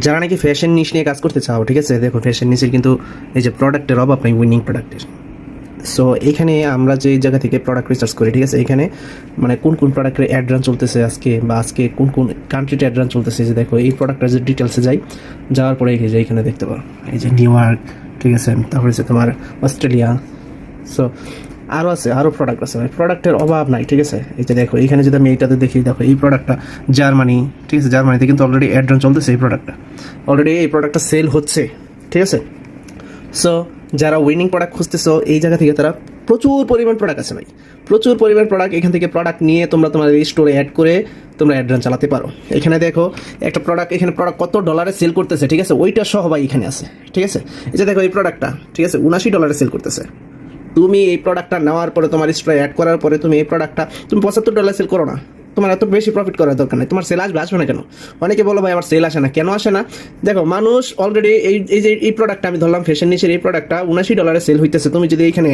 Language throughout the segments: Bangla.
যারা নাকি ফ্যাশন নিশ নিয়ে কাজ করতে চাও, ঠিক আছে, দেখো ফ্যাশন নিশের কিন্তু এই যে প্রোডাক্টের অভাব নাই, উইনিং প্রোডাক্টের। সো এখানে আমরা যে জায়গা থেকে প্রোডাক্ট রিসার্চ করি, ঠিক আছে, এখানে মানে কোন কোন প্রোডাক্টের অ্যাড রান চলতেছে আজকে, বা আজকে কোন কোন কান্ট্রিতে অ্যাড রান চলতেছে, যে দেখো এই প্রোডাক্টের যে ডিটেলসে যাই, যাওয়ার পরে এই যে এখানে দেখতে পারো এই যে নিউ ইয়র্ক, ঠিক আছে, তারপরে হচ্ছে তোমার অস্ট্রেলিয়া। সো আরও আছে, আরও প্রোডাক্ট আছে, প্রোডাক্টের অভাব নাই, ঠিক আছে। এই যে দেখো এখানে যদি আমি এইটাতে দেখি, দেখো এই প্রোডাক্টটা জার্মানি, ঠিক আছে, জার্মানিতে কিন্তু অলরেডি অ্যাড রান চলতেছে, এই প্রোডাক্টটা অলরেডি এই প্রোডাক্টটা সেল হচ্ছে, ঠিক আছে। সো যারা উইনিং প্রোডাক্ট খুঁজতেছো, এই জায়গা থেকে তারা প্রচুর পরিমাণ প্রোডাক্ট আছে ভাই, প্রচুর পরিমাণ প্রোডাক্ট। এখান থেকে প্রোডাক্ট নিয়ে তোমরা তোমার এই স্টোরে অ্যাড করে তোমরা অ্যাড রান চালাতে পারো। এখানে দেখো একটা প্রোডাক্ট, এখানে প্রোডাক্ট কত ডলারে সেল করতেছে, ঠিক আছে, ওইটা সহ ভাই এখানে আছে, ঠিক আছে। এই যে দেখো এই প্রোডাক্টটা, ঠিক আছে, $79 সেল করতেছে। তুমি এই প্রোডাক্টটা নেওয়ার পরে তোমার স্টোরে অ্যাড করার পরে তুমি এই প্রোডাক্টটা তুমি $75 সেল করো না, তোমার এত বেশি প্রফিট করার দরকার নেই। তোমার সেল আসবে না কেন? অনেকে বলো ভাই আমার সেল আসে না, কেন আসে না? দেখো মানুষ অলরেডি এই যে এই প্রোডাক্টটা আমি ধরলাম ফ্যাশন নিশের, এই প্রোডাক্টটা $79 সেল হইতেছে। তুমি যদি এইখানে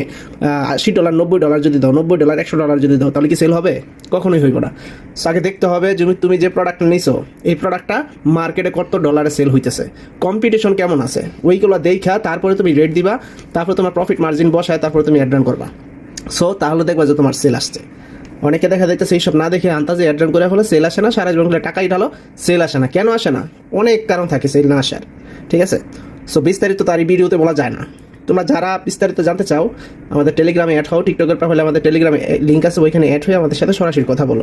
$80 $90 যদি দাও, $90 $100 যদি দাও, তাহলে কি সেল হবে? কখনোই হইব না। সো আগে দেখতে হবে যে তুমি যে প্রোডাক্টটা নিছো, এই প্রোডাক্টটা মার্কেটে কত ডলারে সেল হইতেছে, কম্পিটিশন কেমন আছে, ওইগুলো দেখা তারপরে তুমি রেট দিবা, তারপরে তোমার প্রফিট মার্জিন বসায়, তারপরে তুমি অ্যাড রান করবা। সো তাহলে দেখবা যে তোমার সেল আসছে। অনেকে দেখা যাইতেছে এইসব না দেখে আন্তাজে অ্যাড রান করে ফেলে, সেল আসে না, সারা জীবন টাকাই ঢালো, সেল আসে না। কেন আসে না? অনেক কারণ থাকে সেল না আসার, ঠিক আছে। সো বিস্তারিত তার এই ভিডিওতে বলা যায় না। তোমরা যারা বিস্তারিত জানতে চাও আমাদের টেলিগ্রামে অ্যাড হও, টিকটকের প্রোফাইলে আমাদের টেলিগ্রামে লিঙ্ক আছে, ওইখানে অ্যাড হয়ে আমাদের সাথে সরাসরি কথা বলো।